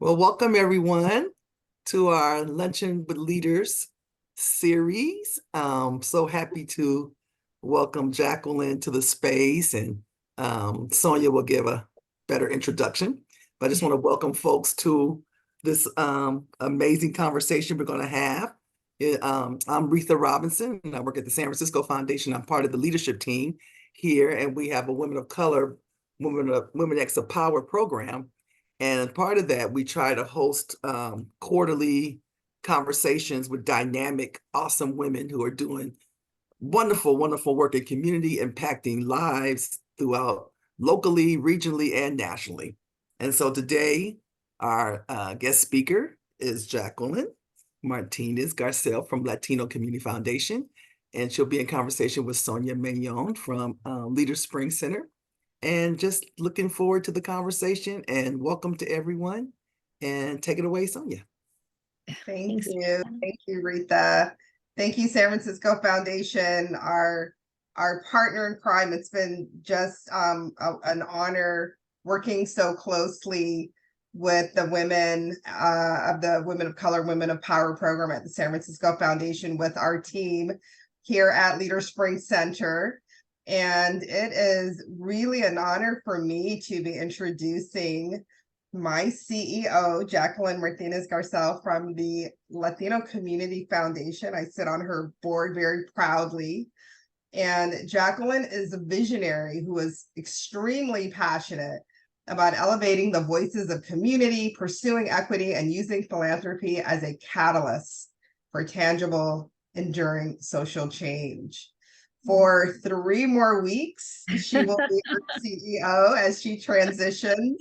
Well, welcome everyone to our Luncheon with Leaders series. So happy to welcome Jacqueline to the space, and Sonia will give a better introduction. But I just want to welcome folks to this amazing conversation we're going to have. I'm Retha Robinson, and I work at the San Francisco Foundation. I'm part of the leadership team here, and we have a Women of Color, Womxn of Power program. And part of that, we try to host quarterly conversations with dynamic, awesome women who are doing wonderful, wonderful work in community, impacting lives throughout locally, regionally, and nationally. And so today, our guest speaker is Jacqueline Martinez Garcel from Latino Community Foundation. And she'll be in conversation with Sonia Mignon from Leader Spring Center. And just looking forward to the conversation, and welcome to everyone. And take it away, Sonia. Thank you. Thank you, Retha. Thank you, San Francisco Foundation, our partner in crime. It's been just an honor working so closely with the women of the Women of Color, Women of Power program at the San Francisco Foundation with our team here at Leader Spring Center. And it is really an honor for me to be introducing my CEO, Jacqueline Martinez Garcel from the Latino Community Foundation. I sit on her board very proudly. And Jacqueline is a visionary who is extremely passionate about elevating the voices of community, pursuing equity, and using philanthropy as a catalyst for tangible, enduring social change. For 3 more weeks, she will be our CEO as she transitions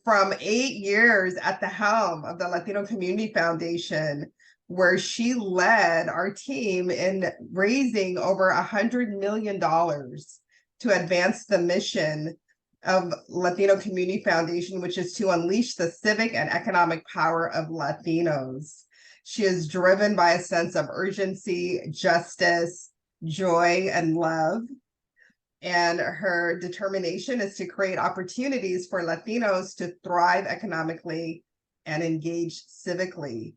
from 8 years at the helm of the Latino Community Foundation, where she led our team in raising over $100 million to advance the mission of Latino Community Foundation, which is to unleash the civic and economic power of Latinos. She is driven by a sense of urgency, justice, joy, and love. And her determination is to create opportunities for Latinos to thrive economically and engage civically.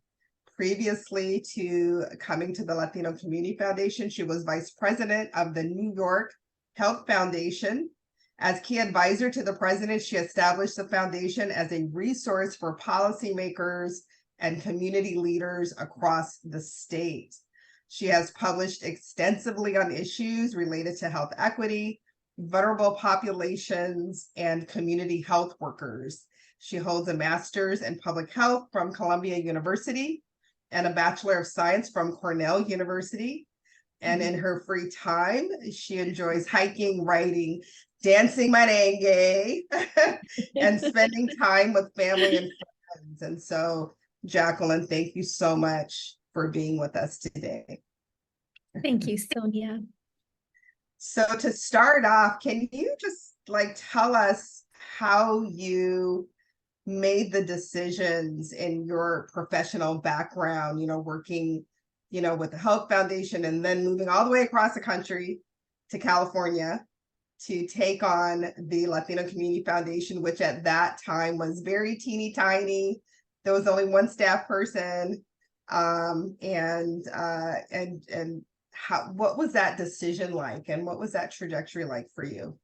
Previously to coming to the Latino Community Foundation, she was vice president of the New York Health Foundation. As key advisor to the president, she established the foundation as a resource for policymakers and community leaders across the state. She has published extensively on issues related to health equity, vulnerable populations, and community health workers. She holds a master's in public health from Columbia University and a Bachelor of Science from Cornell University. And in her free time, she enjoys hiking, writing, dancing merengue, and spending time with family and friends. And so, Jacqueline, thank you so much for being with us today. Thank you, Sonia. So to start off, can you just tell us how you made the decisions in your professional background, working, with the Health Foundation and then moving all the way across the country to California to take on the Latino Community Foundation, which at that time was very teeny tiny. There was only one staff person. What was that decision like, and what was that trajectory like for you?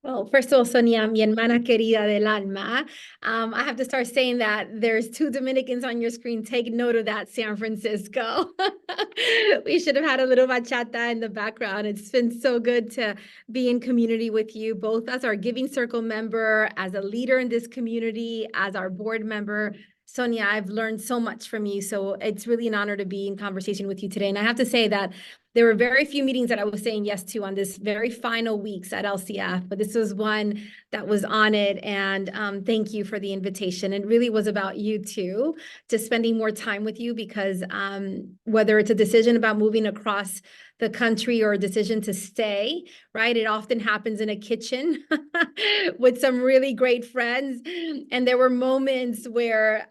Well, first of all, Sonia, mi hermana querida del alma, I have to start saying that there's 2 Dominicans on your screen. Take note of that, San Francisco. We should have had a little bachata in the background. It's been so good to be in community with you, both as our Giving Circle member, as a leader in this community, as our board member. Sonia, I've learned so much from you, so it's really an honor to be in conversation with you today. And I have to say that there were very few meetings that I was saying yes to on this very final weeks at LCF, but this was one that was on it. And thank you for the invitation. It really was about you too, to spending more time with you, because whether it's a decision about moving across the country or a decision to stay, right? It often happens in a kitchen with some really great friends. And there were moments where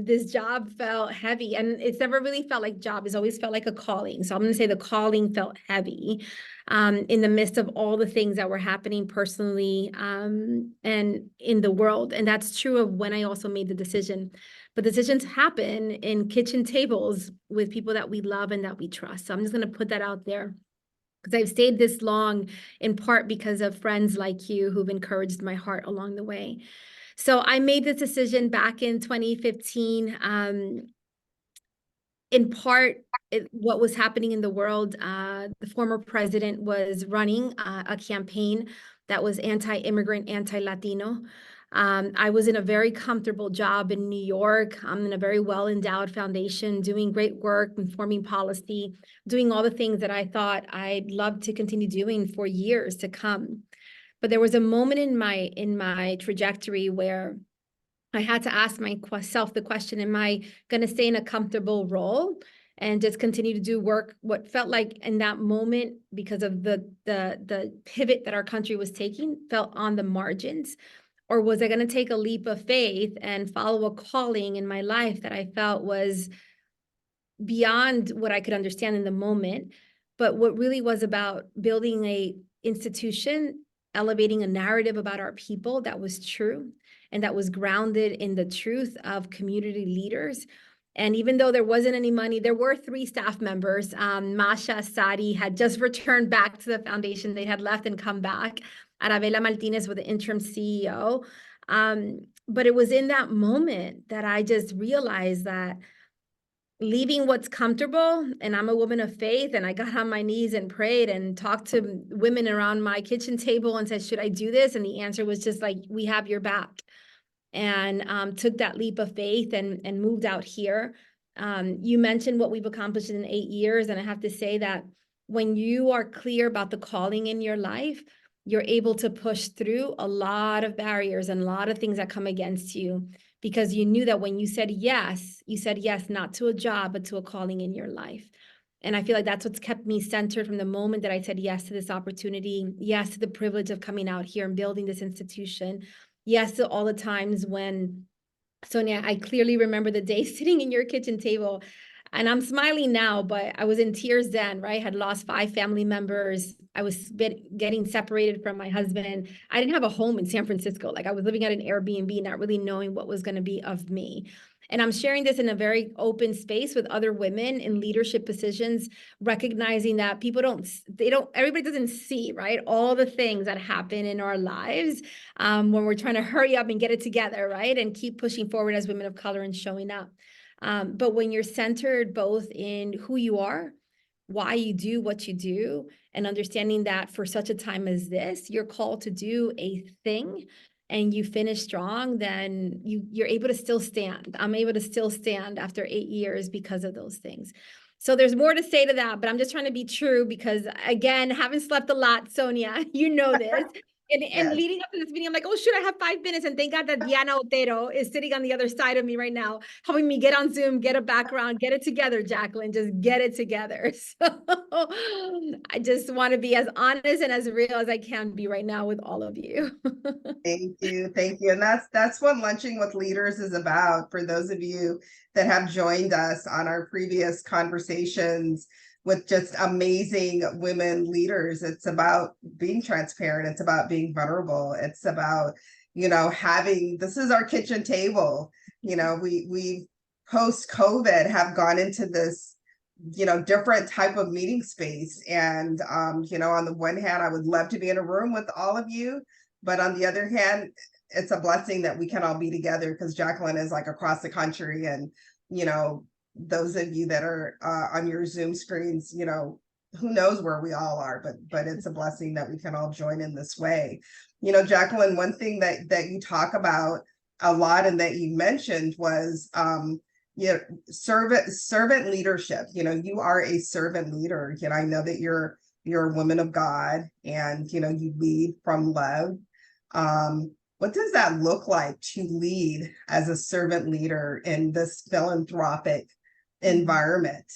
this job felt heavy, and it's never really felt like job. It's always felt like a calling. So I'm going to say the calling felt heavy. in the midst of all the things that were happening personally and in the world. And that's true of when I also made the decision. But decisions happen in kitchen tables with people that we love and that we trust. So I'm just going to put that out there, because I've stayed this long in part because of friends like you who've encouraged my heart along the way. So I made this decision back in 2015. In part, what was happening in the world, the former president was running a campaign that was anti-immigrant, anti-Latino. I was in a very comfortable job in New York. I'm in a very well-endowed foundation, doing great work, informing policy, doing all the things that I thought I'd love to continue doing for years to come. But there was a moment in my trajectory where I had to ask myself the question, am I going to stay in a comfortable role and just continue to do work, what felt like in that moment, because of the pivot that our country was taking, felt on the margins? Or was I going to take a leap of faith and follow a calling in my life that I felt was beyond what I could understand in the moment, but what really was about building a institution, elevating a narrative about our people that was true and that was grounded in the truth of community leaders. And even though there wasn't any money, there were 3 staff members. Masha Sadi had just returned back to the foundation. They had left and come back. Arabella Martinez was the interim CEO. But it was in that moment that I just realized that leaving what's comfortable, and I'm a woman of faith, and I got on my knees and prayed and talked to women around my kitchen table and said, should I do this? And the answer was just like, we have your back. And took that leap of faith and moved out here. You mentioned what we've accomplished in 8 years. And I have to say that when you are clear about the calling in your life, you're able to push through a lot of barriers and a lot of things that come against you, because you knew that when you said yes not to a job, but to a calling in your life. And I feel like that's what's kept me centered from the moment that I said yes to this opportunity, yes to the privilege of coming out here and building this institution, yes to all the times when, Sonia, I clearly remember the day sitting in your kitchen table, and I'm smiling now, but I was in tears then, right? I had lost 5 family members. I was getting separated from my husband. I didn't have a home in San Francisco. Like, I was living at an Airbnb, not really knowing what was going to be of me. And I'm sharing this in a very open space with other women in leadership positions, recognizing that everybody doesn't see, right, all the things that happen in our lives when we're trying to hurry up and get it together, right, and keep pushing forward as women of color and showing up. But when you're centered both in who you are, why you do what you do, and understanding that for such a time as this, you're called to do a thing, and you finish strong, then you're able to still stand. I'm able to still stand after 8 years because of those things. So there's more to say to that, but I'm just trying to be true because, again, haven't slept a lot, Sonia, you know this. And Yes. leading up to this meeting, I'm like, oh, shoot, I have 5 minutes. And thank God that Diana Otero is sitting on the other side of me right now, helping me get on Zoom, get a background, get it together, Jacqueline, just get it together. So I just want to be as honest and as real as I can be right now with all of you. Thank you. Thank you. And that's what Lunching with Leaders is about. For those of you that have joined us on our previous conversations with just amazing women leaders, it's about being transparent. It's about being vulnerable. It's about, this is our kitchen table. We post-COVID have gone into this, different type of meeting space. And, on the one hand, I would love to be in a room with all of you. But on the other hand, it's a blessing that we can all be together, because Jacqueline is like across the country. And, those of you that are on your Zoom screens, who knows where we all are, but it's a blessing that we can all join in this way. Jacqueline, one thing that you talk about a lot and that you mentioned was, servant leadership. You are a servant leader. I know that you're a woman of God, and, you lead from love. What does that look like to lead as a servant leader in this philanthropic environment,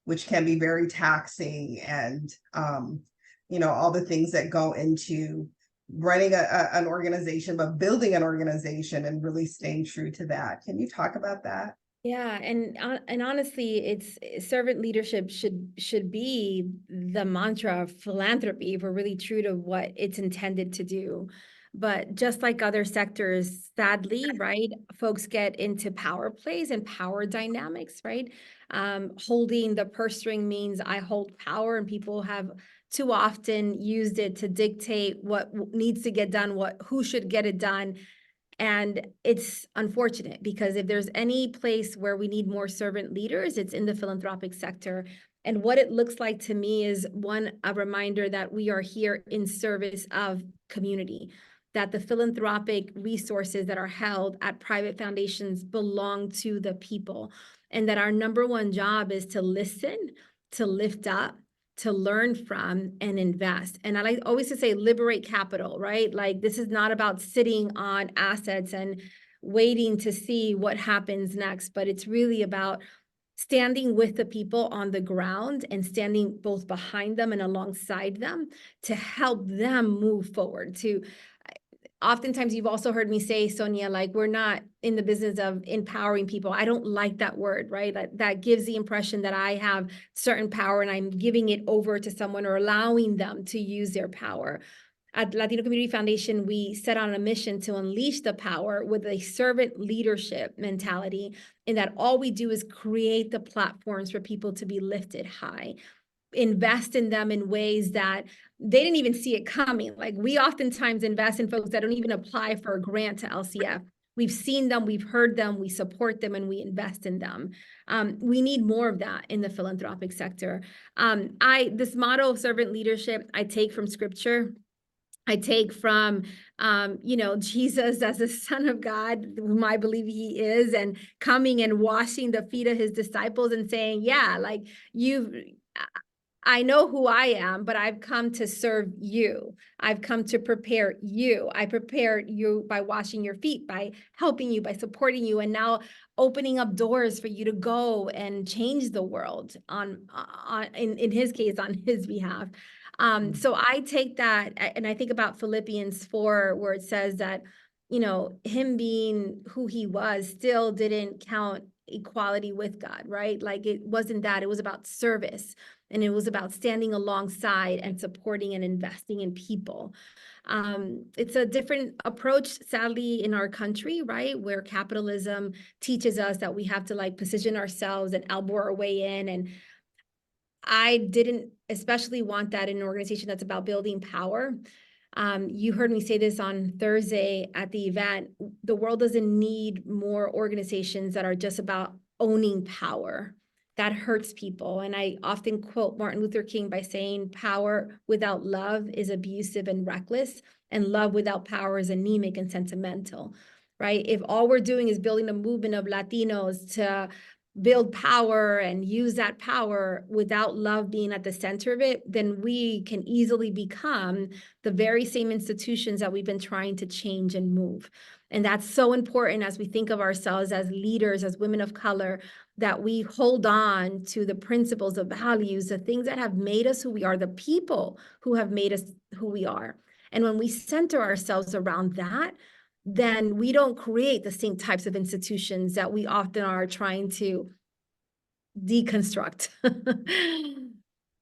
which can be very taxing, and, all the things that go into running an organization, but building an organization and really staying true to that? Can you talk about that? Yeah, and honestly, it's servant leadership should be the mantra of philanthropy if we're really true to what it's intended to do. But just like other sectors, sadly, right, folks get into power plays and power dynamics, right? Holding the purse string means I hold power, and people have too often used it to dictate what needs to get done, who should get it done. And it's unfortunate because if there's any place where we need more servant leaders, it's in the philanthropic sector. And what it looks like to me is a reminder that we are here in service of community, that the philanthropic resources that are held at private foundations belong to the people, and that our number one job is to listen, to lift up, to learn from, and invest. And I like always to say, liberate capital, right? Like, this is not about sitting on assets and waiting to see what happens next, but it's really about standing with the people on the ground and standing both behind them and alongside them to help them move forward. Oftentimes you've also heard me say, Sonia, like, we're not in the business of empowering people. I don't like that word, right? That gives the impression that I have certain power and I'm giving it over to someone or allowing them to use their power. At Latino Community Foundation, we set on a mission to unleash the power with a servant leadership mentality, in that all we do is create the platforms for people to be lifted high, invest in them in ways that they didn't even see it coming. Like, we oftentimes invest in folks that don't even apply for a grant to LCF. We've seen them, we've heard them, we support them, and we invest in them. We need more of that in the philanthropic sector. This motto of servant leadership, I take from scripture. I take from, Jesus as the Son of God, whom I believe he is, and coming and washing the feet of his disciples and saying, yeah, like, I know who I am, but I've come to serve you. I've come to prepare you. I prepared you by washing your feet, by helping you, by supporting you, and now opening up doors for you to go and change the world in his case, on his behalf. So I take that and I think about Philippians 4, where it says that, him being who he was still didn't count equality with God, right? Like, it wasn't that, it was about service. And it was about standing alongside and supporting and investing in people. It's a different approach, sadly, in our country, right? Where capitalism teaches us that we have to position ourselves and elbow our way in. And I didn't especially want that in an organization that's about building power. You heard me say this on Thursday at the event. The world doesn't need more organizations that are just about owning power. That hurts people. And I often quote Martin Luther King by saying, power without love is abusive and reckless, and love without power is anemic and sentimental, right? If all we're doing is building a movement of Latinos to build power and use that power without love being at the center of it, then we can easily become the very same institutions that we've been trying to change and move. And that's so important as we think of ourselves as leaders, as women of color, that we hold on to the principles, the values, the things that have made us who we are, the people who have made us who we are. And when we center ourselves around that, then we don't create the same types of institutions that we often are trying to deconstruct.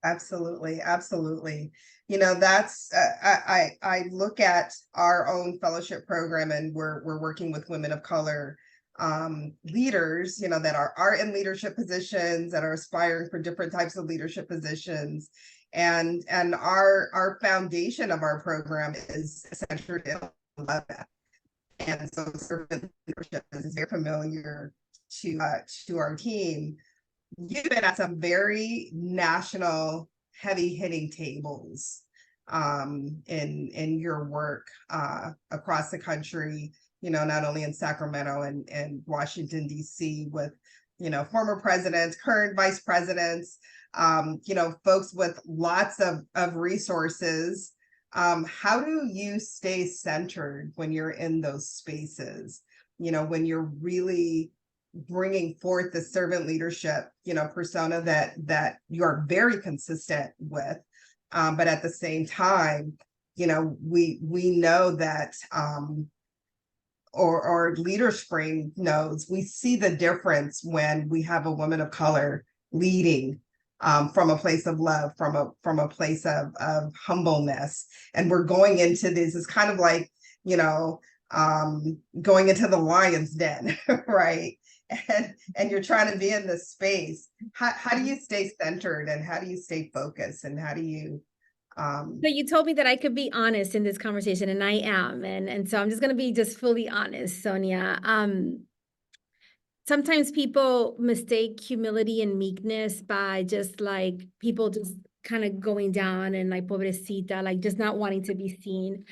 Absolutely, absolutely. That's I look at our own fellowship program, and we're working with women of color leaders, that are in leadership positions, that are aspiring for different types of leadership positions. And our foundation of our program is centered in love. And so servant leadership is very familiar to our team. You've been at some very national heavy hitting tables in your work across the country, not only in Sacramento and Washington, D.C. with, former presidents, current vice presidents, folks with lots of resources. How do you stay centered when you're in those spaces, when you're really bringing forth the servant leadership, persona that you're very consistent with, but at the same time, we know that or Leader Spring knows, we see the difference when we have a woman of color leading from a place of love, from a place of humbleness. And we're going into this, it's kind of like, going into the lion's den, right? And you're trying to be in this space. How do you stay centered, and how do you stay focused, and how do you So you told me that I could be honest in this conversation, and I am. And so I'm just going to be just fully honest, Sonia. Sometimes people mistake humility and meekness by just like people just kind of going down and like pobrecita, like just not wanting to be seen.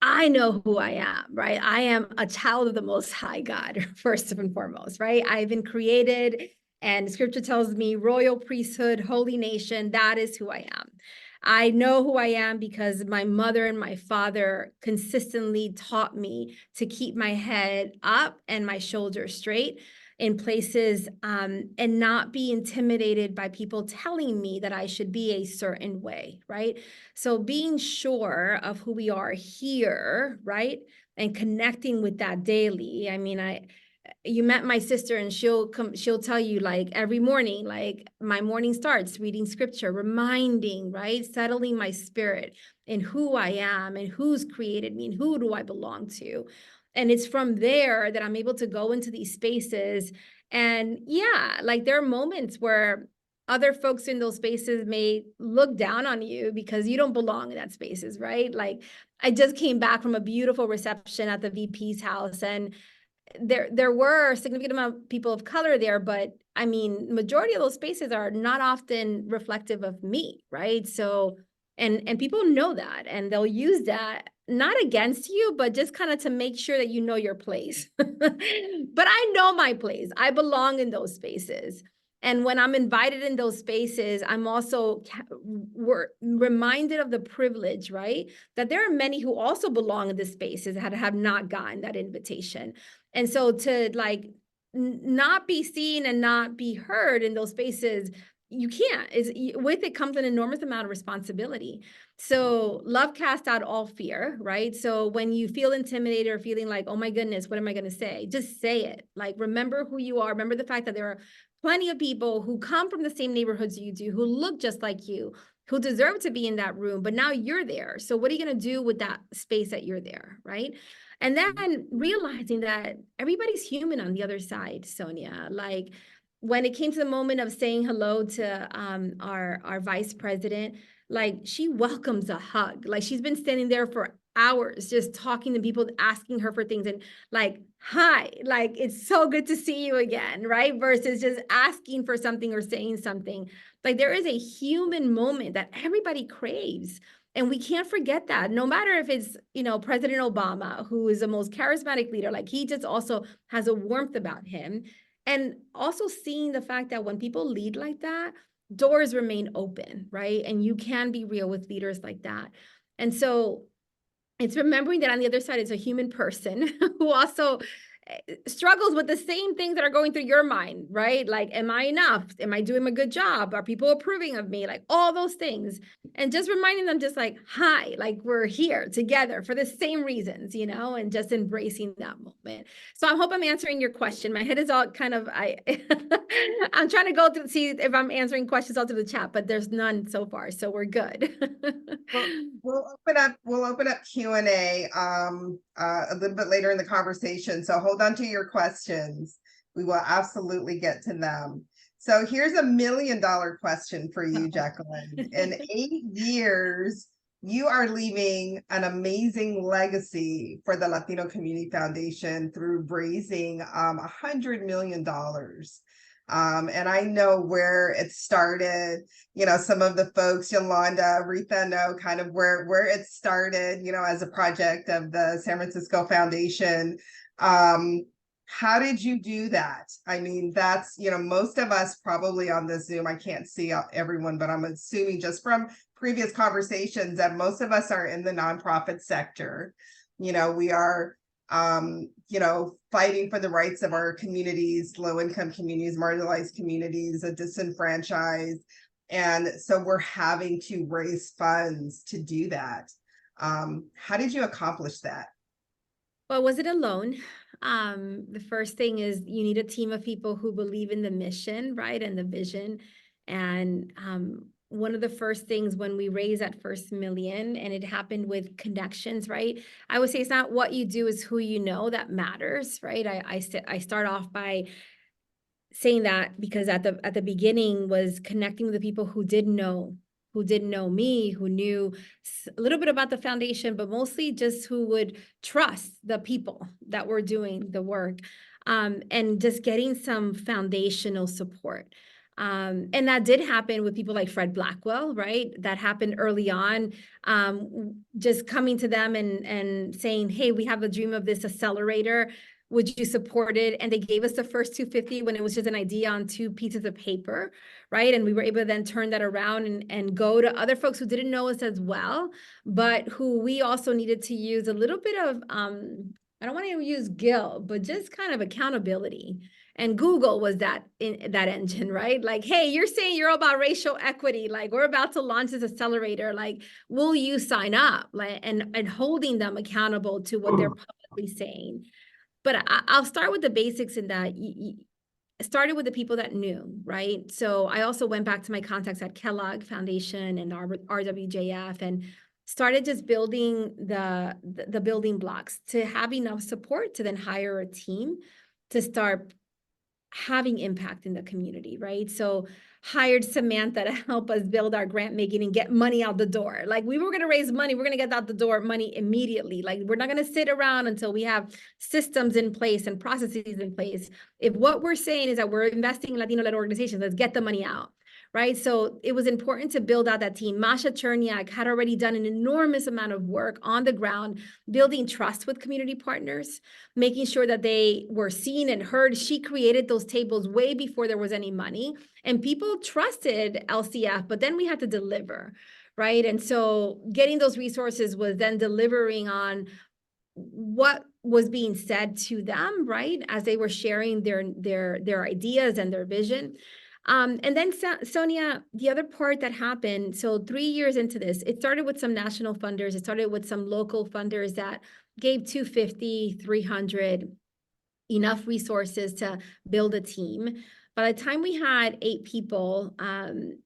I know who I am, right? I am a child of the Most High God, first and foremost, right? I've been created, and scripture tells me royal priesthood, holy nation, that is who I am. I know who I am because my mother and my father consistently taught me to keep my head up and my shoulders straight in places, and not be intimidated by people telling me that I should be a certain way, right? So being sure of who we are here, right? And connecting with that daily. I mean, you met my sister, and she'll tell you, like, every morning, like, my morning starts reading scripture, reminding, right? Settling my spirit in who I am and who's created me and who do I belong to. And it's from there that I'm able to go into these spaces. And yeah, like, there are moments where other folks in those spaces may look down on you because you don't belong in that spaces, right? Like, I just came back from a beautiful reception at the VP's house, and there were a significant amount of people of color there, but I mean, majority of those spaces are not often reflective of me, right? So, and people know that, and they'll use that not against you, but just kind of to make sure that you know your place. But I know my place. I belong in those spaces. And when I'm invited in those spaces, I'm also reminded of the privilege, right? That there are many who also belong in the spaces that have not gotten that invitation. And so to like not be seen and not be heard in those spaces, you can't. With it comes an enormous amount of responsibility. So love casts out all fear, right? So when you feel intimidated or feeling like, oh my goodness, what am I going to say? Just say it. Like, remember who you are. Remember the fact that there are plenty of people who come from the same neighborhoods you do, who look just like you, who deserve to be in that room, but now you're there. So what are you going to do with that space that you're there, right? And then realizing that everybody's human on the other side, Sonia. Like, when it came to the moment of saying hello to our vice president, like, she welcomes a hug. Like, she's been standing there for hours just talking to people, asking her for things, and like, hi, like, it's so good to see you again, right? Versus just asking for something or saying something. Like, there is a human moment that everybody craves. And we can't forget that, no matter if it's, President Obama, who is the most charismatic leader, like, he just also has a warmth about him. And also seeing the fact that when people lead like that, doors remain open, right? And you can be real with leaders like that. And so it's remembering that on the other side is a human person who also struggles with the same things that are going through your mind, right? Like, am I enough? Am I doing a good job? Are people approving of me? Like, all those things. And just reminding them, just like, hi, like, we're here together for the same reasons, and just embracing that moment. So I hope I'm answering your question. My head is all kind of, I'm trying to go to see if I'm answering questions out to the chat, but there's none so far. So we're good. We'll open up Q&A a little bit later in the conversation. So hold on to your questions. We will absolutely get to them. So here's $1 million question for you, Jacqueline. In 8 years, you are leaving an amazing legacy for the Latino Community Foundation through raising $100 million. And I know where it started. Some of the folks, Yolanda, Aretha, know kind of where it started, as a project of the San Francisco Foundation. How did you do that? I mean, that's, most of us probably on this Zoom, I can't see everyone, but I'm assuming just from previous conversations that most of us are in the nonprofit sector. We are fighting for the rights of our communities, low-income communities, marginalized communities, disenfranchised. And so we're having to raise funds to do that. How did you accomplish that? Well, was it alone? The first thing is you need a team of people who believe in the mission, right, and the vision. And one of the first things when we raised that first million, and it happened with connections, right? I would say it's not what you do, it's who you know that matters, right? I start off by saying that because at the beginning was connecting with the people who didn't know me, who knew a little bit about the foundation, but mostly just who would trust the people that were doing the work, and just getting some foundational support. And that did happen with people like Fred Blackwell, right? That happened early on, just coming to them and saying, hey, we have a dream of this accelerator. Would you support it? And they gave us the first 250 when it was just an idea on 2 pieces of paper, right? And we were able to then turn that around and go to other folks who didn't know us as well, but who we also needed to use a little bit of, I don't want to use guilt, but just kind of accountability. And Google was that engine, right? Like, hey, you're saying you're all about racial equity. Like, we're about to launch this accelerator. Like, will you sign up? Like, and holding them accountable to what they're publicly saying. But I'll start with the basics in that. Started with the people that knew, right? So I also went back to my contacts at Kellogg Foundation and RWJF and started just building the building blocks to have enough support to then hire a team to start having impact in the community, right? So hired Samantha to help us build our grant making and get money out the door. Like, we were going to raise money, we're going to get out the door money immediately. Like, we're not going to sit around until we have systems in place and processes in place. If what we're saying is that we're investing in Latino-led organizations, let's get the money out. Right. So it was important to build out that team. Masha Cherniak had already done an enormous amount of work on the ground, building trust with community partners, making sure that they were seen and heard. She created those tables way before there was any money, and people trusted LCF, but then we had to deliver. Right. And so getting those resources was then delivering on what was being said to them, right, as they were sharing their ideas and their vision. And then Sonia, the other part that happened, so 3 years into this, it started with some national funders. It started with some local funders that gave 250, 300, enough resources to build a team. By the time we had 8 people,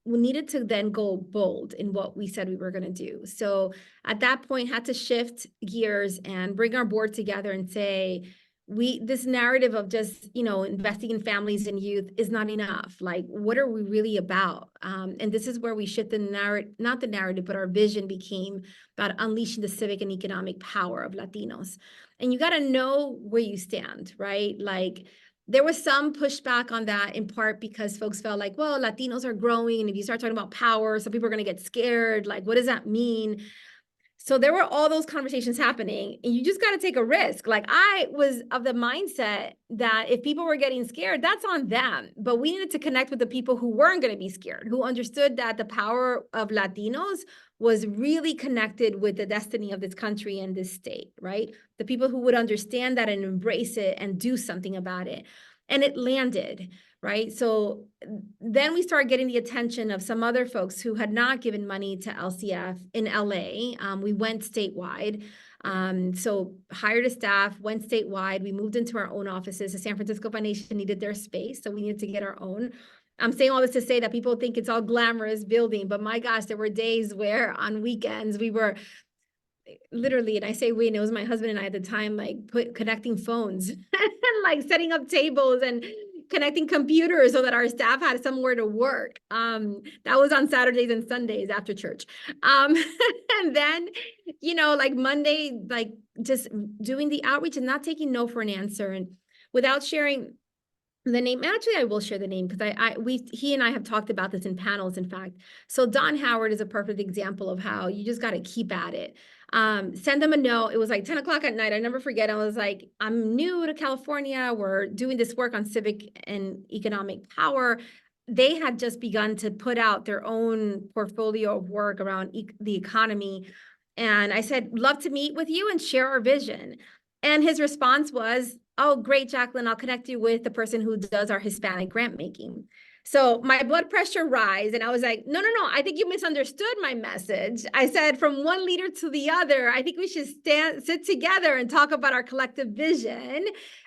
we needed to then go bold in what we said we were going to do. So at that point, had to shift gears and bring our board together and say, this narrative of just, investing in families and youth is not enough. Like, what are we really about? And this is where we shift the narrative, not the narrative, but our vision became about unleashing the civic and economic power of Latinos. And you got to know where you stand, right? Like, there was some pushback on that, in part because folks felt like, well, Latinos are growing, and if you start talking about power, some people are going to get scared. Like, what does that mean? So there were all those conversations happening, and you just got to take a risk. Like, I was of the mindset that if people were getting scared, that's on them. But we needed to connect with the people who weren't going to be scared, who understood that the power of Latinos was really connected with the destiny of this country and this state, right? The people who would understand that and embrace it and do something about it. And it landed. Right. So then we started getting the attention of some other folks who had not given money to LCF in LA. We went statewide. So hired a staff, went statewide. We moved into our own offices. The San Francisco Foundation needed their space, so we needed to get our own. I'm saying all this to say that people think it's all glamorous building, but my gosh, there were days where on weekends we were literally, and I say we, and it was my husband and I at the time, like connecting phones and like setting up tables and connecting computers so that our staff had somewhere to work. That was on Saturdays and Sundays after church. And then, like Monday, like just doing the outreach and not taking no for an answer, and without sharing the name. Actually, I will share the name because he and I have talked about this in panels, in fact. So Don Howard is a perfect example of how you just got to keep at it. Send them a note. It was like 10 o'clock at night. I never forget. I was like, I'm new to California. We're doing this work on civic and economic power. They had just begun to put out their own portfolio of work around the economy. And I said, love to meet with you and share our vision. And his response was, oh, great, Jacqueline, I'll connect you with the person who does our Hispanic grant making. So my blood pressure rise, and I was like, no, I think you misunderstood my message. I said, from one leader to the other, I think we should sit together and talk about our collective vision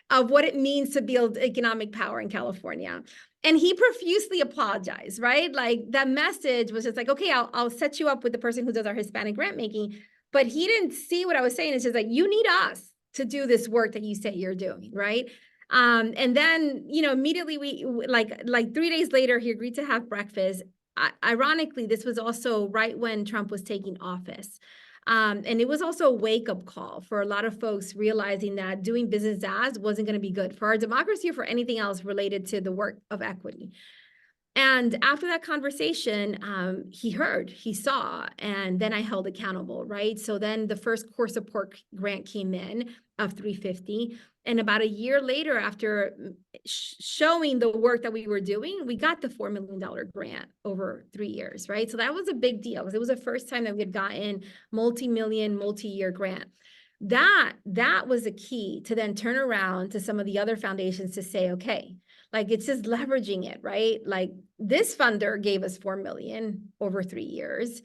of what it means to build economic power in California. And he profusely apologized, right? Like that message was just like, okay, I'll set you up with the person who does our Hispanic grant making. But he didn't see what I was saying. It's just like, you need us to do this work that you say you're doing, right? And then, immediately we like 3 days later, he agreed to have breakfast. Ironically, this was also right when Trump was taking office. And it was also a wake-up call for a lot of folks realizing that doing business as wasn't going to be good for our democracy or for anything else related to the work of equity. And after that conversation, he heard, he saw, and then I held accountable, right? So then the first core support grant came in of $350. And about a year later, after showing the work that we were doing, we got the $4 million grant over 3 years, right? So that was a big deal because it was the first time that we had gotten multi-million, multi-year grant. That was a key to then turn around to some of the other foundations to say, okay, like it's just leveraging it, right? Like this funder gave us 4 million over 3 years.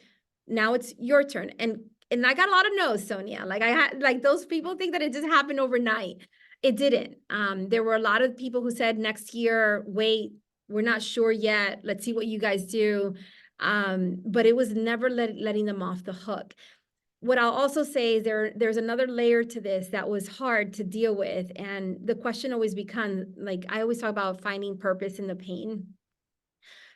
Now it's your turn. And I got a lot of no's, Sonia. Like I had, like those people think that it just happened overnight. It didn't. There were a lot of people who said next year, wait, we're not sure yet. Let's see what you guys do. But it was never letting them off the hook. What I'll also say is there's another layer to this that was hard to deal with. And the question always becomes, like, I always talk about finding purpose in the pain.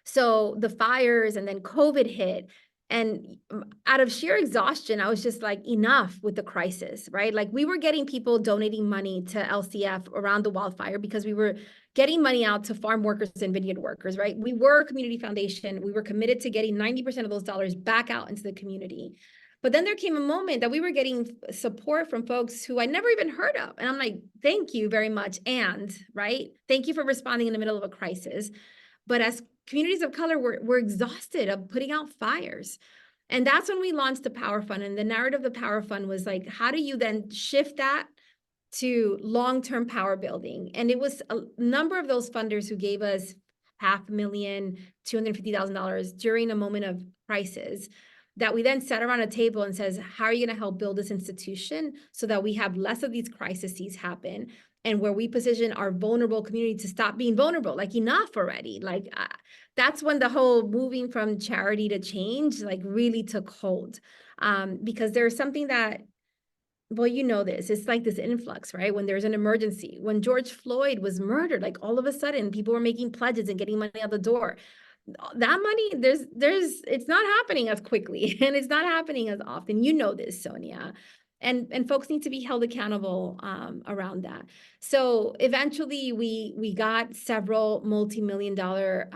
So the fires and then COVID hit. And out of sheer exhaustion, I was just like, enough with the crisis, right? Like we were getting people donating money to LCF around the wildfire because we were getting money out to farm workers and vineyard workers, right? We were a community foundation. We were committed to getting 90% of those dollars back out into the community. But then there came a moment that we were getting support from folks who I never even heard of. And I'm like, thank you very much. And, right, thank you for responding in the middle of a crisis. But as communities of color, we're exhausted of putting out fires. And that's when we launched the Power Fund. And the narrative of the Power Fund was like, how do you then shift that to long-term power building? And it was a number of those funders who gave us $500,000, $250,000 during a moment of crisis that we then sat around a table and says, how are you going to help build this institution so that we have less of these crises happen, and where we position our vulnerable community to stop being vulnerable, like enough already. Like that's when the whole moving from charity to change like really took hold, because there's something that, well, you know this, it's like this influx, right? When there's an emergency, when George Floyd was murdered, like all of a sudden people were making pledges and getting money out the door. That money, it's not happening as quickly and it's not happening as often. You know this, Sonia. And folks need to be held accountable around that. So eventually we got several multi-million-dollar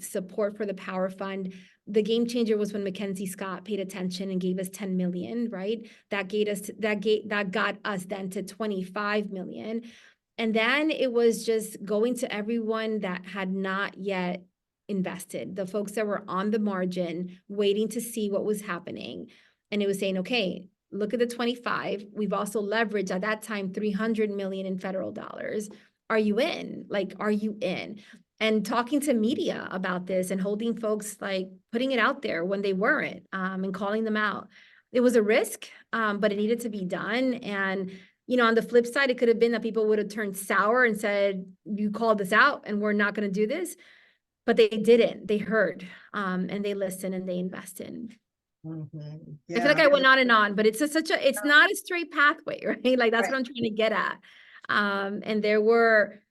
support for the Power Fund. The game changer was when Mackenzie Scott paid attention and gave us 10 million, right? That got us then to 25 million. And then it was just going to everyone that had not yet invested, the folks that were on the margin waiting to see what was happening. And it was saying, okay, look at the 25. We've also leveraged at that time 300 million in federal dollars. Are you in? Like, are you in? And talking to media about this and holding folks, like putting it out there when they weren't, and calling them out. It was a risk, but it needed to be done. And on the flip side, it could have been that people would have turned sour and said, you called us out and we're not going to do this. But they didn't. They heard, and they listened and they invested. Mm-hmm. I feel like I went on and on, but it's it's not a straight pathway, right? Like that's what I'm trying to get at. And there were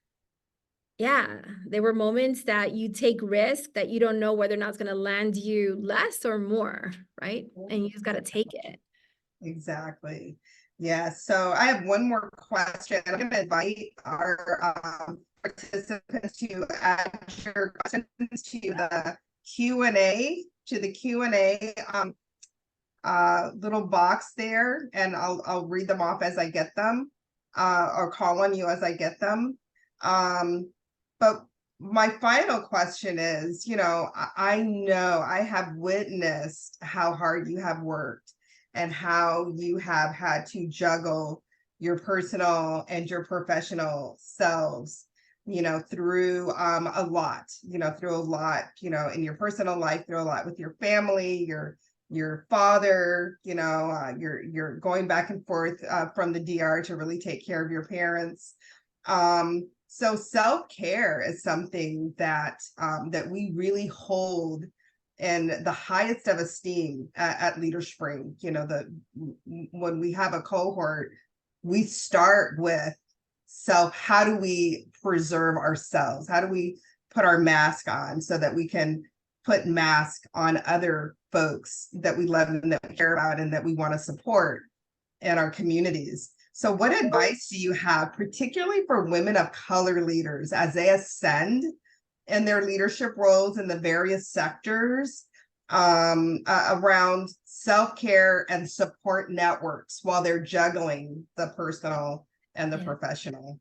moments that you take risk that you don't know whether or not it's going to land you less or more, right? And you just got to take it. Exactly. Yeah. So I have one more question. I'm going to invite our participants to add your questions to the Q&A, little box there, and I'll read them off as I get them, or call on you as I get them. But my final question is, I know I have witnessed how hard you have worked and how you have had to juggle your personal and your professional selves through a lot, in your personal life, through a lot with your family, your father, you're going back and forth from the DR to really take care of your parents. So self-care is something that we really hold in the highest of esteem at Leader Spring. When we have a cohort, we start with how do we preserve ourselves? How do we put our mask on so that we can put mask on other folks that we love and that we care about and that we want to support in our communities? So what advice do you have, particularly for women of color leaders as they ascend in their leadership roles in the various sectors, around self-care and support networks while they're juggling the personal and the professional?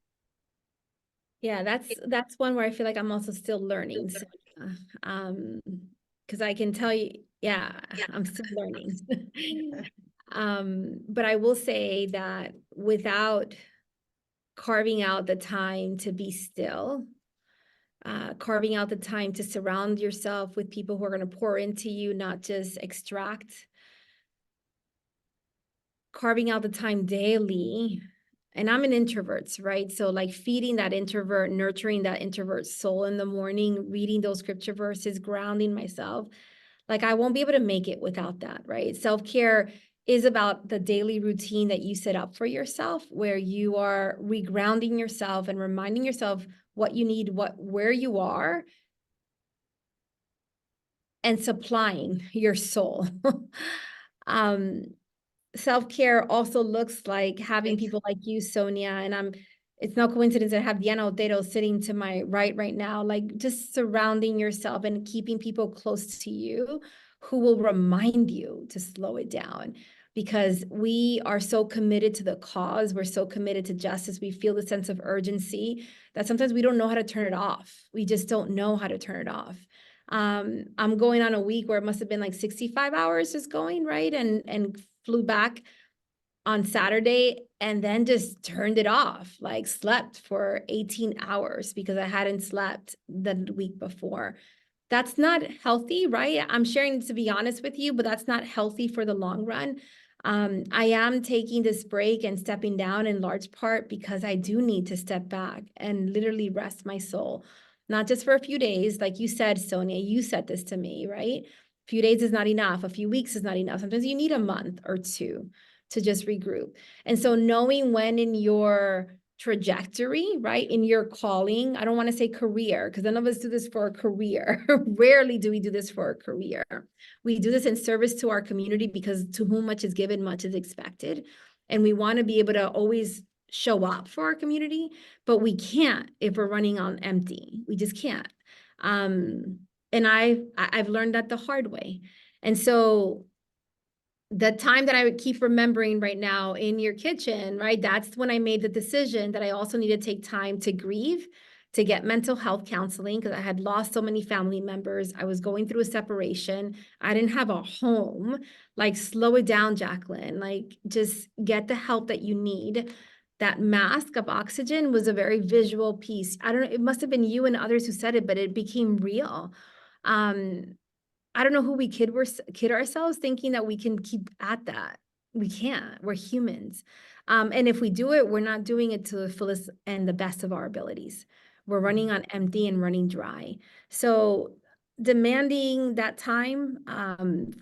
Yeah, that's one where I feel like I'm also still learning. So, because I can tell you, I'm still learning. But I will say that without carving out the time to be still, carving out the time to surround yourself with people who are going to pour into you, not just extract, carving out the time daily. And I'm an introvert, right? So like feeding that introvert, nurturing that introvert soul in the morning, reading those scripture verses, grounding myself, like I won't be able to make it without that, right? Self-care is about the daily routine that you set up for yourself, where you are regrounding yourself and reminding yourself what you need, where you are, and supplying your soul. Self-care also looks like having people like you, Sonia, and it's no coincidence that I have Diana Otero sitting to my right now, like just surrounding yourself and keeping people close to you who will remind you to slow it down, because we are so committed to the cause. We're so committed to justice. We feel the sense of urgency that sometimes we don't know how to turn it off. We just don't know how to turn it off. I'm going on a week where it must have been like 65 hours just going, right? And flew back on Saturday and then just turned it off, like slept for 18 hours because I hadn't slept the week before. That's not healthy, right? I'm sharing to be honest with you, but that's not healthy for the long run. I am taking this break and stepping down in large part because I do need to step back and literally rest my soul, not just for a few days. Like you said, Sonia, you said this to me, right? A few days is not enough. A few weeks is not enough. Sometimes you need a month or two to just regroup. And so knowing when in your trajectory, right, in your calling, I don't want to say career, because none of us do this for a career. Rarely do we do this for a career. We do this in service to our community, because to whom much is given, much is expected. And we want to be able to always show up for our community, but we can't if we're running on empty. We just can't. And I've learned that the hard way. And so the time that I would keep remembering right now in your kitchen, right? That's when I made the decision that I also need to take time to grieve, to get mental health counseling, because I had lost so many family members. I was going through a separation. I didn't have a home. Like, slow it down, Jacqueline. Like, just get the help that you need. That mask of oxygen was a very visual piece. I don't know, it must have been you and others who said it, but it became real. I don't know who we kid ourselves thinking that we can keep at that. We can't. We're humans. And if we do it, we're not doing it to the fullest and the best of our abilities. We're running on empty and running dry. So demanding that time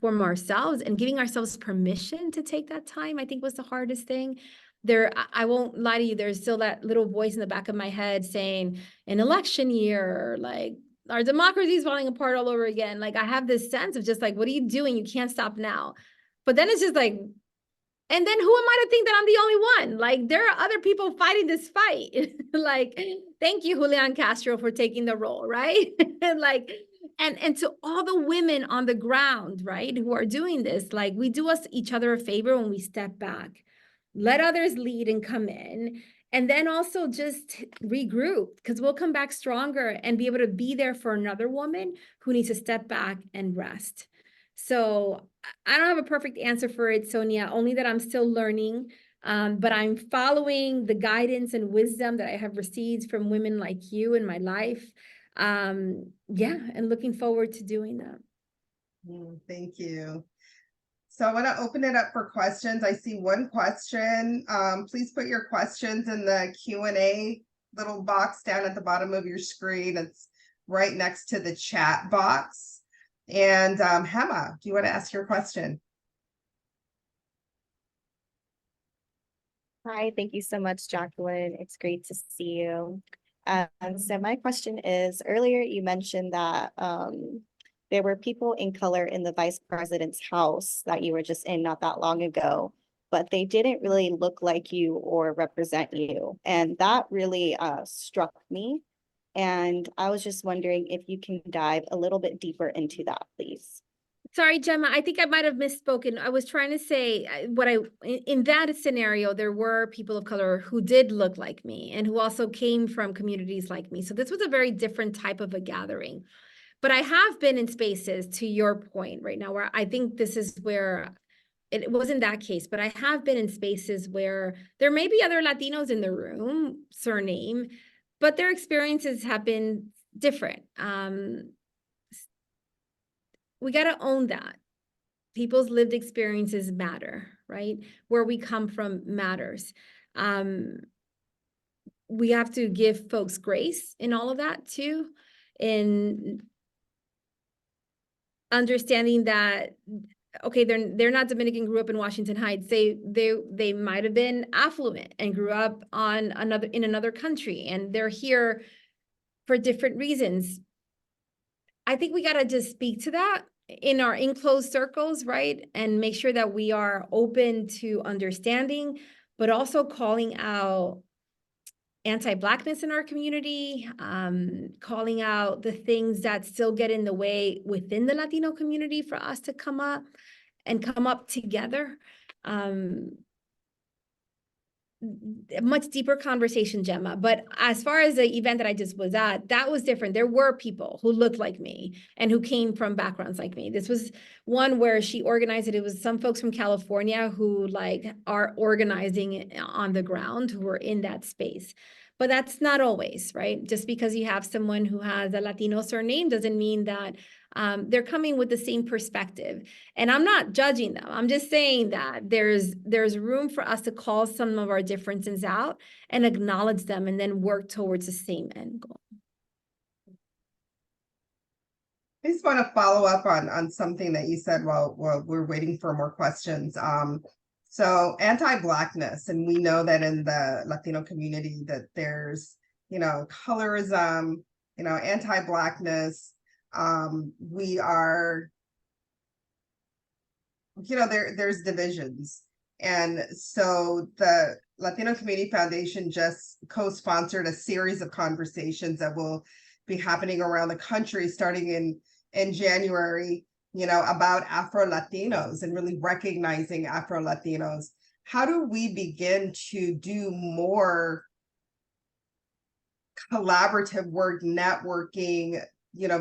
from ourselves and giving ourselves permission to take that time, I think, was the hardest thing. I won't lie to you, there's still that little voice in the back of my head saying, an election year, like, our democracy is falling apart all over again. Like, I have this sense of just like, what are you doing? You can't stop now. But then it's just like, and then who am I to think that I'm the only one? Like, there are other people fighting this fight. Like, thank you, Julian Castro, for taking the role, right? And like, and to all the women on the ground, right, who are doing this, like, we do each other a favor when we step back, let others lead and come in. And then also just regroup, because we'll come back stronger and be able to be there for another woman who needs to step back and rest. So I don't have a perfect answer for it, Sonia, only that I'm still learning. But I'm following the guidance and wisdom that I have received from women like you in my life. Yeah, and looking forward to doing that. Thank you. So I want to open it up for questions. I see one question. Please put your questions in the Q&A little box down at the bottom of your screen. It's right next to the chat box. And Hema, do you want to ask your question? Hi, thank you so much, Jacqueline. It's great to see you. So my question is, earlier you mentioned that there were people in color in the vice president's house that you were just in not that long ago, but they didn't really look like you or represent you. And that really struck me. And I was just wondering if you can dive a little bit deeper into that, please. Sorry, Gemma, I think I might have misspoken. I was trying to say in that scenario, there were people of color who did look like me and who also came from communities like me. So this was a very different type of a gathering. But I have been in spaces, to your point right now, where I think this is where it wasn't that case, but I have been in spaces where there may be other Latinos in the room, surname, but their experiences have been different. We got to own that. People's lived experiences matter, right? Where we come from matters. We have to give folks grace in all of that too, in understanding that, okay, they're not Dominican, grew up in Washington Heights. They might have been affluent and grew up in another country, and they're here for different reasons. I think we got to just speak to that in our enclosed circles, right? And make sure that we are open to understanding, but also calling out anti-Blackness in our community, calling out the things that still get in the way within the Latino community for us to come up together. A much deeper conversation, Gemma. But as far as the event that I just was at, that was different. There were people who looked like me and who came from backgrounds like me. This was one where she organized it. It was some folks from California who are organizing on the ground, who were in that space. But that's not always, right? Just because you have someone who has a Latino surname doesn't mean that they're coming with the same perspective. And I'm not judging them. I'm just saying that there's room for us to call some of our differences out and acknowledge them and then work towards the same end goal. I just want to follow up on something that you said while we're waiting for more questions. So anti-Blackness, and we know that in the Latino community that there's, colorism, anti-Blackness. We are, there's divisions. And so the Latino Community Foundation just co-sponsored a series of conversations that will be happening around the country starting in January, about Afro-Latinos and really recognizing Afro-Latinos. How do we begin to do more collaborative work, networking,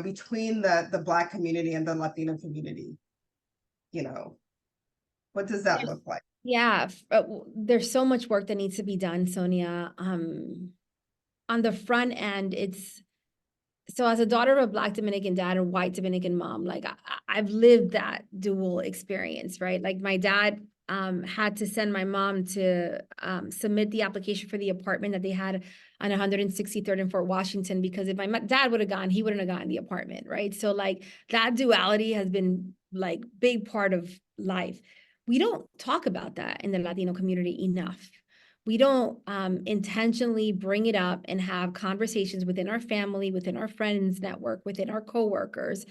between the Black community and the Latino community? What does that look like? Yeah, there's so much work that needs to be done, Sonia. On the front end, so as a daughter of a Black Dominican dad and white Dominican mom, I've lived that dual experience, right? Like my dad had to send my mom to submit the application for the apartment that they had on 163rd and Fort Washington, because if my dad would have gone, he wouldn't have gotten the apartment, right? So that duality has been big part of life. We don't talk about that in the Latino community enough. We don't intentionally bring it up and have conversations within our family, within our friends network, within our coworkers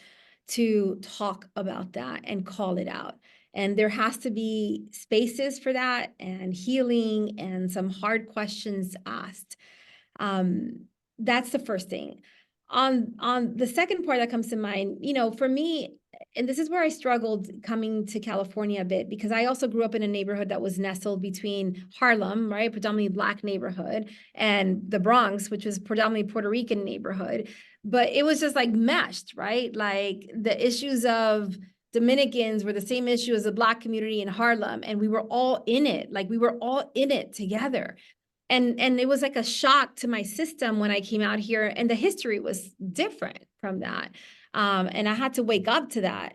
to talk about that and call it out. And there has to be spaces for that and healing and some hard questions asked. That's the first thing. On the second part that comes to mind, for me, and this is where I struggled coming to California a bit, because I also grew up in a neighborhood that was nestled between Harlem, right, predominantly Black neighborhood, and the Bronx, which was predominantly Puerto Rican neighborhood. But it was just meshed, right? The issues of Dominicans were the same issue as the Black community in Harlem, and we were all in it. Like, we were all in it together. And it was like a shock to my system when I came out here, and the history was different from that. And I had to wake up to that.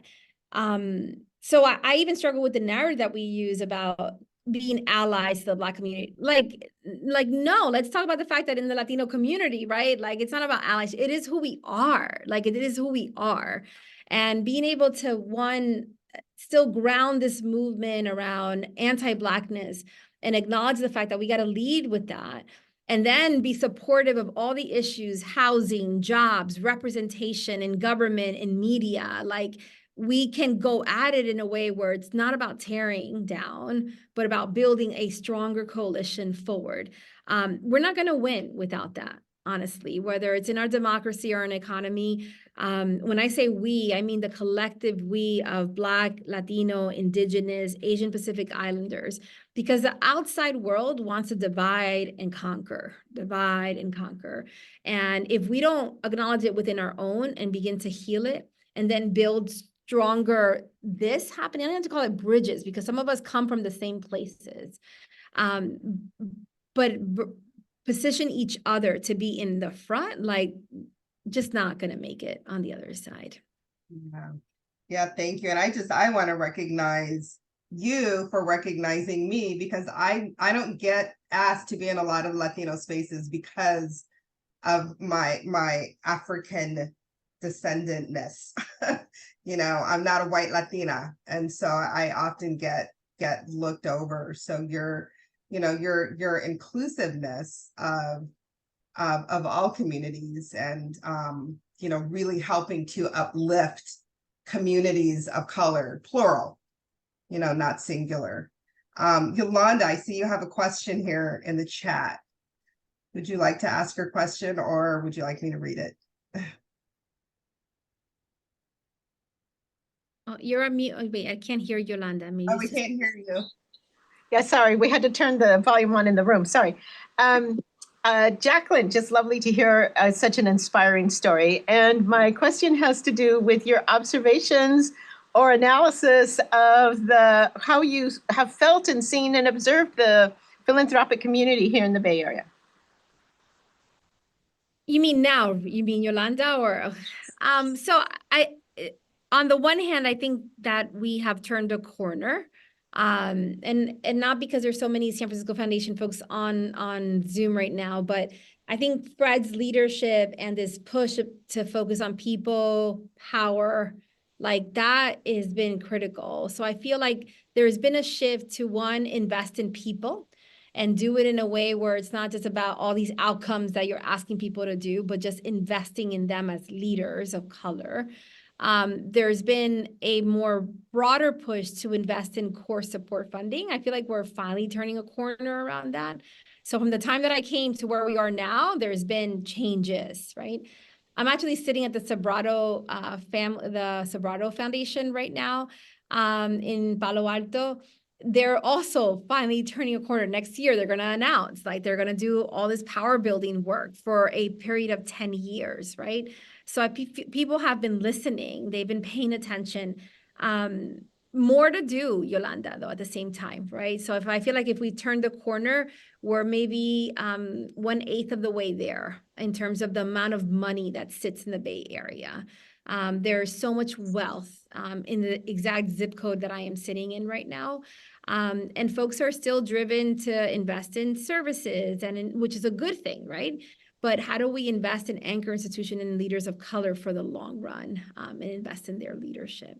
So I even struggle with the narrative that we use about being allies to the Black community. Like, no, let's talk about the fact that in the Latino community, right? Like, it's not about allies. It is who we are. Like, it is who we are. And being able to, one, still ground this movement around anti-Blackness and acknowledge the fact that we got to lead with that, and then be supportive of all the issues, housing, jobs, representation in government and media. Like, we can go at it in a way where it's not about tearing down, but about building a stronger coalition forward. We're not going to win without that, honestly, whether it's in our democracy or an economy. When I say we, I mean the collective we of Black, Latino, Indigenous, Asian Pacific Islanders, because the outside world wants to divide and conquer. And if we don't acknowledge it within our own and begin to heal it, and then build stronger this happening, I don't have to call it bridges, because some of us come from the same places, but position each other to be in the front, like, just not going to make it on the other side. Yeah, thank you. And I want to recognize you for recognizing me, because I don't get asked to be in a lot of Latino spaces because of my African descendantness. I'm not a white Latina, and so I often get looked over. So your inclusiveness of all communities, and really helping to uplift communities of color, plural, not singular. Yolanda, I see you have a question here in the chat. Would you like to ask your question, or would you like me to read it? Oh, you're on mute. Oh, wait, I can't hear Yolanda. Maybe we can't hear you. Yeah, sorry, we had to turn the volume on in the room. Sorry. Jacqueline, just lovely to hear such an inspiring story. And my question has to do with your observations or analysis of how you have felt and seen and observed the philanthropic community here in the Bay Area. You mean now? You mean Yolanda? Or so on the one hand, I think that we have turned a corner. And not because there's so many San Francisco Foundation folks on Zoom right now, but I think Fred's leadership and this push to focus on people, power, like, that has been critical. So I feel like there's been a shift to, one, invest in people and do it in a way where it's not just about all these outcomes that you're asking people to do, but just investing in them as leaders of color. There's been a more broader push to invest in core support funding. I feel like we're finally turning a corner around that. So from the time that I came to where we are now, there's been changes, right? I'm actually sitting at the Sobrato Sobrato Foundation right now in Palo Alto. They're also finally turning a corner. Next year, they're going to announce, like, they're going to do all this power building work for a period of 10 years, right? So people have been listening. They've been paying attention. More to do, Yolanda, though, at the same time, right? So I feel like if we turn the corner, we're maybe 1/8 of the way there in terms of the amount of money that sits in the Bay Area. There's so much wealth in the exact zip code that I am sitting in right now. And folks are still driven to invest in services, which is a good thing, right? But how do we invest in anchor institution and leaders of color for the long run, and invest in their leadership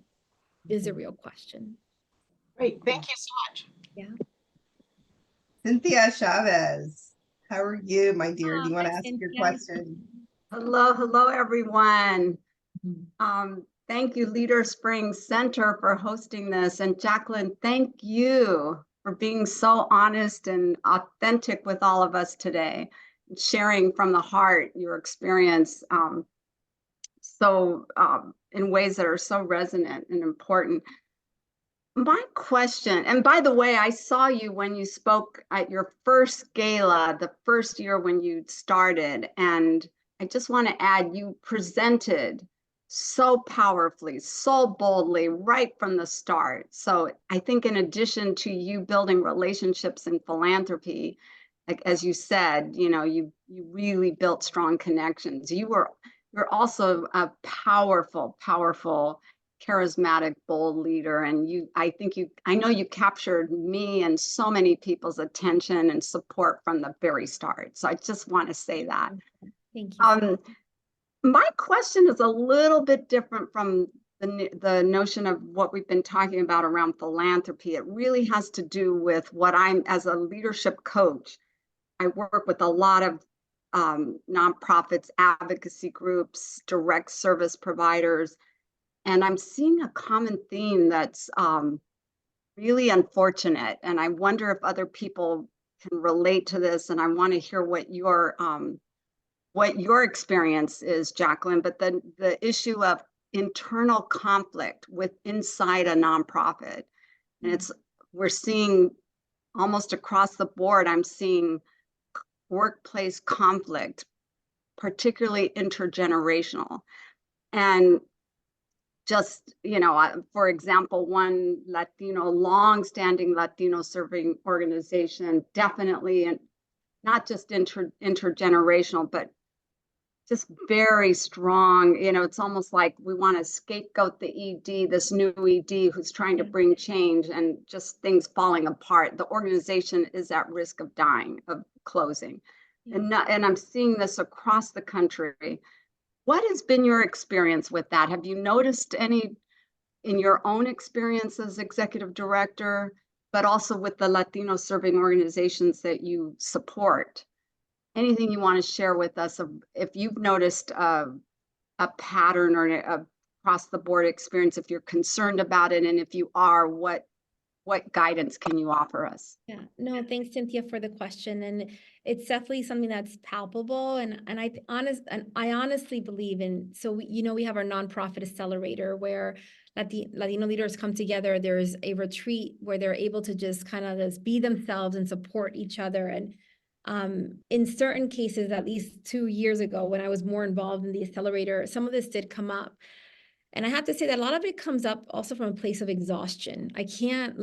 is a real question. Great, thank you so much. Yeah. Cynthia Chavez, how are you, my dear? Do you want to ask Cynthia. your question? Hello, everyone. Thank you, Leader Spring Center, for hosting this. And Jacqueline, thank you for being so honest and authentic with all of us today, sharing from the heart your experience in ways that are so resonant and important. My question, and by the way, I saw you when you spoke at your first gala, the first year when you started, and I just want to add, you presented so powerfully, so boldly right from the start. So I think in addition to you building relationships in philanthropy, like as you said, you really built strong connections. You're also a powerful, charismatic, bold leader. And I know you captured me and so many people's attention and support from the very start. So I just want to say that. Thank you. My question is a little bit different from the notion of what we've been talking about around philanthropy. It really has to do with what I'm, as a leadership coach, I work with a lot of nonprofits, advocacy groups, direct service providers, and I'm seeing a common theme that's really unfortunate. And I wonder if other people can relate to this. And I want to hear what your experience is, Jacqueline. But the issue of internal conflict inside a nonprofit, and we're seeing almost across the board. I'm seeing workplace conflict, particularly intergenerational. And just, for example, one long-standing Latino serving organization, definitely, and not just intergenerational, but just very strong. It's almost like we want to scapegoat the ED, this new ED who's trying to bring change, and just things falling apart. The organization is at risk of dying, of closing. And I'm seeing this across the country. What has been your experience with that? Have you noticed any in your own experience as executive director, but also with the Latino serving organizations that you support? Anything you want to share with us if you've noticed a pattern or a across the board experience, if you're concerned about it, and if you are, what guidance can you offer us? Yeah, no, thanks, Cynthia, for the question. And it's definitely something that's palpable. And I honestly believe in, so we have our nonprofit accelerator where Latino leaders come together. There's a retreat where they're able to just kind of just be themselves and support each other. And in certain cases, at least 2 years ago, when I was more involved in the accelerator, some of this did come up. And I have to say that a lot of it comes up also from a place of exhaustion. I can't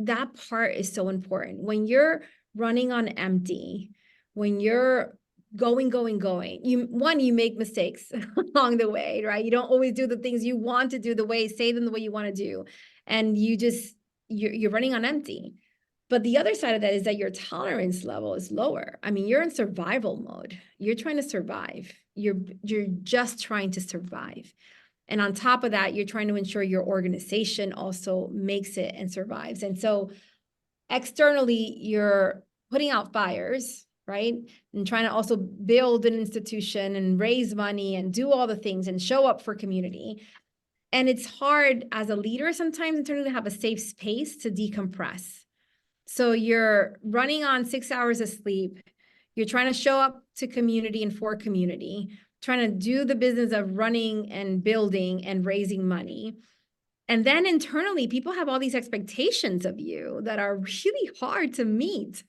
that part is so important. When you're running on empty, when you're going, you make mistakes along the way, right? You don't always do the things you want to do say them the way you want to do. And you're running on empty. But the other side of that is that your tolerance level is lower. I mean, you're in survival mode. You're trying to survive. You're just trying to survive. And on top of that, you're trying to ensure your organization also makes it and survives. And so externally, you're putting out fires, right? And trying to also build an institution and raise money and do all the things and show up for community. And it's hard as a leader sometimes internally to have a safe space to decompress. So you're running on 6 hours of sleep. You're trying to show up to community and for community, trying to do the business of running and building and raising money. And then internally, people have all these expectations of you that are really hard to meet.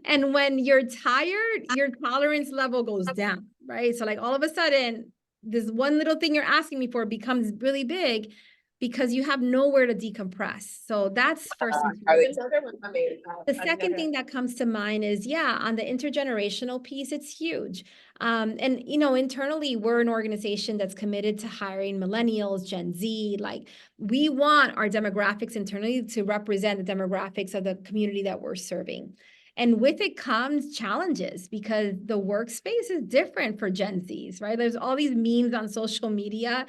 And when you're tired, your tolerance level goes down, right? So like all of a sudden, this one little thing you're asking me for becomes really big, because you have nowhere to decompress. So that's first. The second thing that comes to mind is, on the intergenerational piece, it's huge. And, internally, we're an organization that's committed to hiring millennials, Gen Z. Like, we want our demographics internally to represent the demographics of the community that we're serving. And with it comes challenges, because the workspace is different for Gen Zs, right? There's all these memes on social media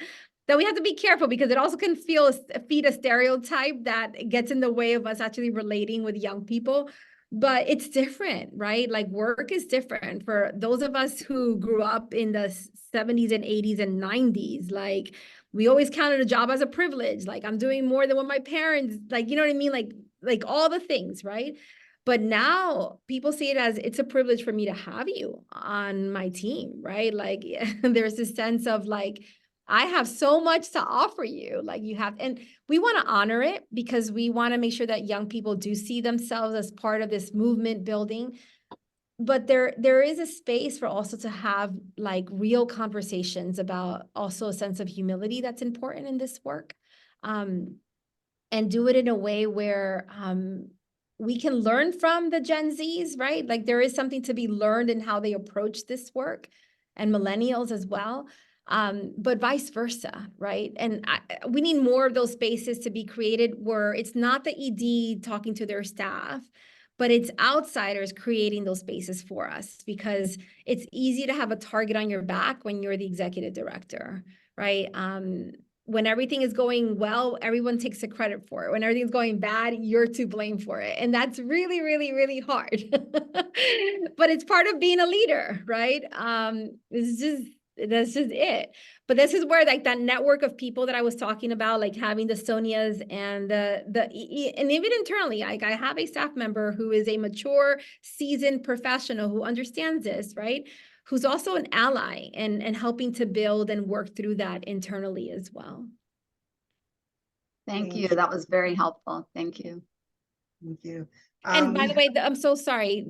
that we have to be careful, because it also can feed a stereotype that gets in the way of us actually relating with young people. But it's different, right? Like, work is different for those of us who grew up in the 70s and 80s and 90s. Like, we always counted a job as a privilege. Like, I'm doing more than what my parents, like, you know what I mean? Like all the things, right? But now people see it as, it's a privilege for me to have you on my team, right? Like, there's this sense of like, I have so much to offer you. Like, you have, and we want to honor it, because we want to make sure that young people do see themselves as part of this movement building. but there is a space for also to have like real conversations about also a sense of humility that's important in this work. And do it in a way where we can learn from the Gen Zs, right? Like there is something to be learned in how they approach this work, and millennials as well, but vice versa, right? And we need more of those spaces to be created where it's not the ED talking to their staff, but it's outsiders creating those spaces for us, because it's easy to have a target on your back when you're the executive director, right? When everything is going well, everyone takes the credit for it. When everything's going bad, you're to blame for it. And that's really, really, really hard. But it's part of being a leader, right? That's just it. But this is where like that network of people that I was talking about, like having the Sonias and and even internally, like I have a staff member who is a mature, seasoned professional who understands this, right? Who's also an ally and helping to build and work through that internally as well. Thank you. That was very helpful. Thank you. Thank you. And by the way, I'm so sorry,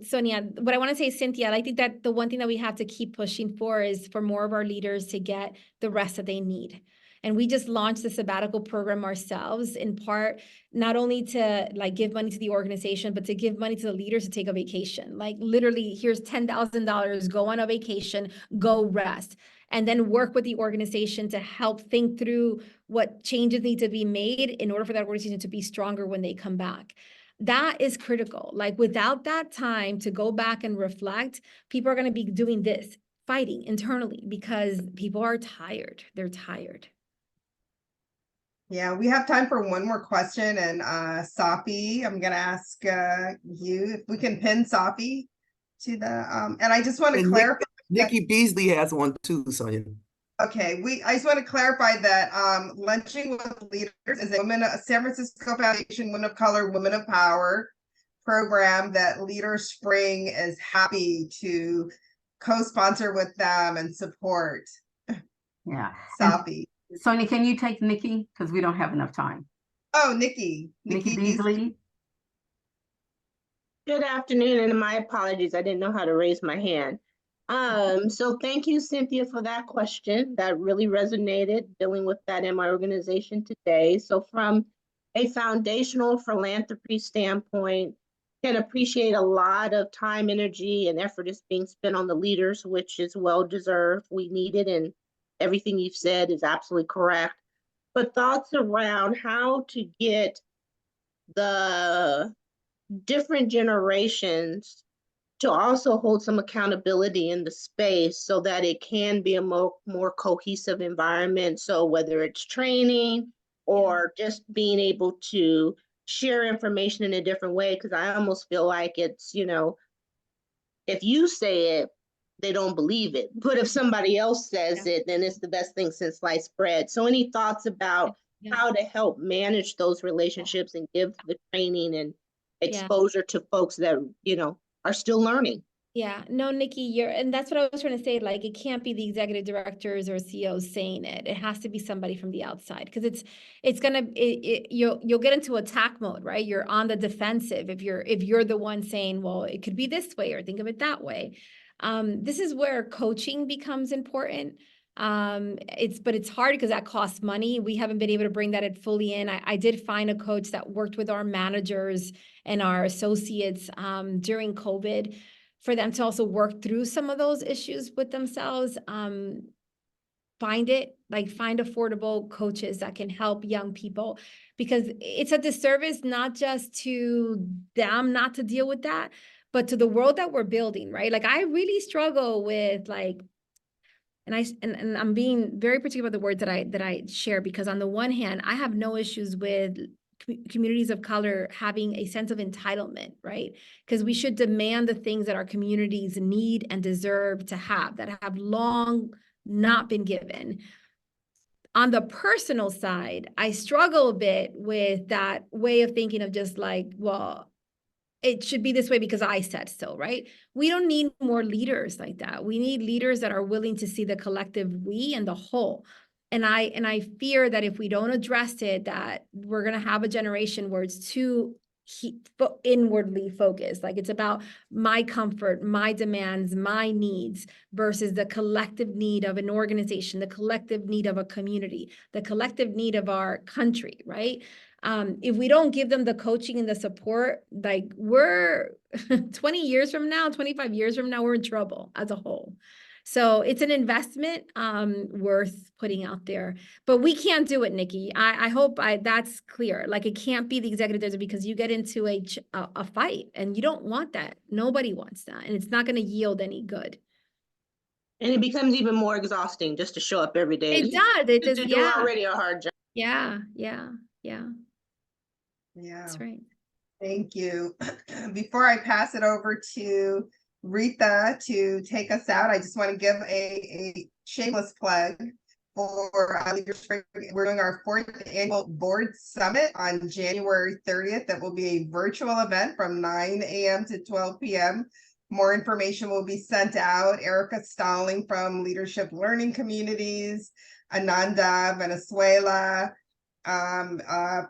Sonia, what I want to say, Cynthia, I think that the one thing that we have to keep pushing for is for more of our leaders to get the rest that they need. And we just launched the sabbatical program ourselves, in part, not only to like give money to the organization, but to give money to the leaders to take a vacation. Like literally, here's $10,000, go on a vacation, go rest, and then work with the organization to help think through what changes need to be made in order for that organization to be stronger when they come back. That is critical. Like without that time to go back and reflect, people are going to be doing this, fighting internally, because people are tired. They're tired. Yeah, we have time for one more question. And Safi, I'm going to ask you if we can pin Safi to the, and I just want to clarify. Nikki Beasley has one too, Sonia. Okay, I just want to clarify that Lunching with Leaders is a San Francisco Foundation Women of Color, Women of Power program that Leader Spring is happy to co-sponsor with them and support. Yeah. Safi. Sonia, can you take Nikki? Because we don't have enough time. Oh, Nikki Beasley. Good afternoon, and my apologies. I didn't know how to raise my hand. So thank you, Cynthia, for that question. That really resonated, dealing with that in my organization today. So from a foundational philanthropy standpoint, can appreciate a lot of time, energy, and effort is being spent on the leaders, which is well-deserved. We need it, and everything you've said is absolutely correct. But thoughts around how to get the different generations to also hold some accountability in the space so that it can be a more cohesive environment. So whether it's training or just being able to share information in a different way, because I almost feel like it's, you know, if you say it, they don't believe it. But if somebody else says it, then it's the best thing since sliced bread. So any thoughts about how to help manage those relationships and give the training and exposure to folks that, you know, are still learning? Yeah, no, Nikki, and that's what I was trying to say. Like, it can't be the executive directors or CEOs saying it. It has to be somebody from the outside, because you'll get into attack mode, right? You're on the defensive if you're the one saying, well, it could be this way or think of it that way. This is where coaching becomes important. But it's hard because that costs money. We haven't been able to bring that fully in. I did find a coach that worked with our managers and our associates during COVID, for them to also work through some of those issues with themselves. Find affordable coaches that can help young people, because it's a disservice, not just to them not to deal with that, but to the world that we're building, right? Like, I really struggle with and I'm being very particular about the words that I share, because on the one hand, I have no issues with communities of color having a sense of entitlement, right? Because we should demand the things that our communities need and deserve to have, that have long not been given. On the personal side, I struggle a bit with that way of thinking of just like, well, it should be this way because I said so, right? We don't need more leaders like that. We need leaders that are willing to see the collective we and the whole. And I fear that if we don't address it, that we're going to have a generation where it's too inwardly focused. Like it's about my comfort, my demands, my needs versus the collective need of an organization, the collective need of a community, the collective need of our country, right? If we don't give them the coaching and the support, like we're 20 years from now, 25 years from now, we're in trouble as a whole. So it's an investment worth putting out there, but we can't do it, Nikki. I hope that's clear. Like it can't be the executive director because you get into a fight and you don't want that. Nobody wants that, and it's not going to yield any good. And it becomes even more exhausting just to show up every day. It does. It does. To do Yeah. already a hard job. Yeah. Yeah. That's right. Thank you. Before I pass it over to Rita to take us out, I just want to give a shameless plug for leadership. We're doing our 4th annual board summit on January 30th. That will be a virtual event from 9 a.m. to 12 p.m. More information will be sent out. Erica Stalling from Leadership Learning Communities, Ananda Venezuela,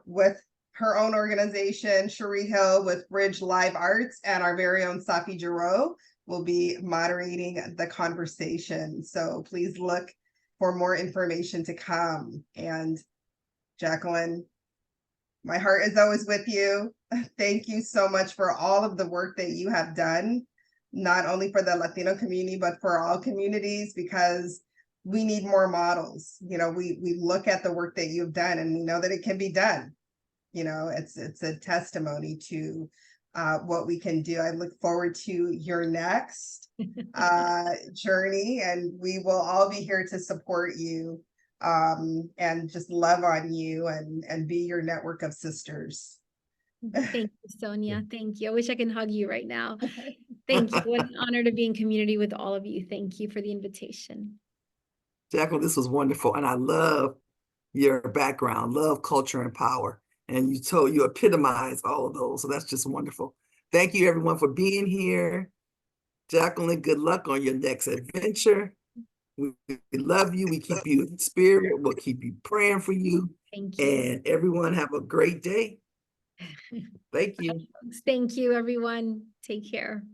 with her own organization, Cherie Hill with Bridge Live Arts, and our very own Safi Giroux will be moderating the conversation. So please look for more information to come. And Jacqueline, my heart is always with you. Thank you so much for all of the work that you have done, not only for the Latino community, but for all communities, because we need more models. You know, we look at the work that you've done and we know that it can be done. You know, it's a testimony to what we can do. I look forward to your next journey, and we will all be here to support you and just love on you and be your network of sisters. Thank you, Sonia. Thank you. I wish I can hug you right now. Thank you. What an honor to be in community with all of you. Thank you for the invitation. Jacqueline, this was wonderful. And I love your background, love, culture, and power. And you epitomize all of those. So that's just wonderful. Thank you everyone for being here. Jacqueline, good luck on your next adventure. We love you. We keep you in spirit. We'll keep you praying for you. Thank you. And everyone have a great day. Thank you. Thank you, everyone. Take care.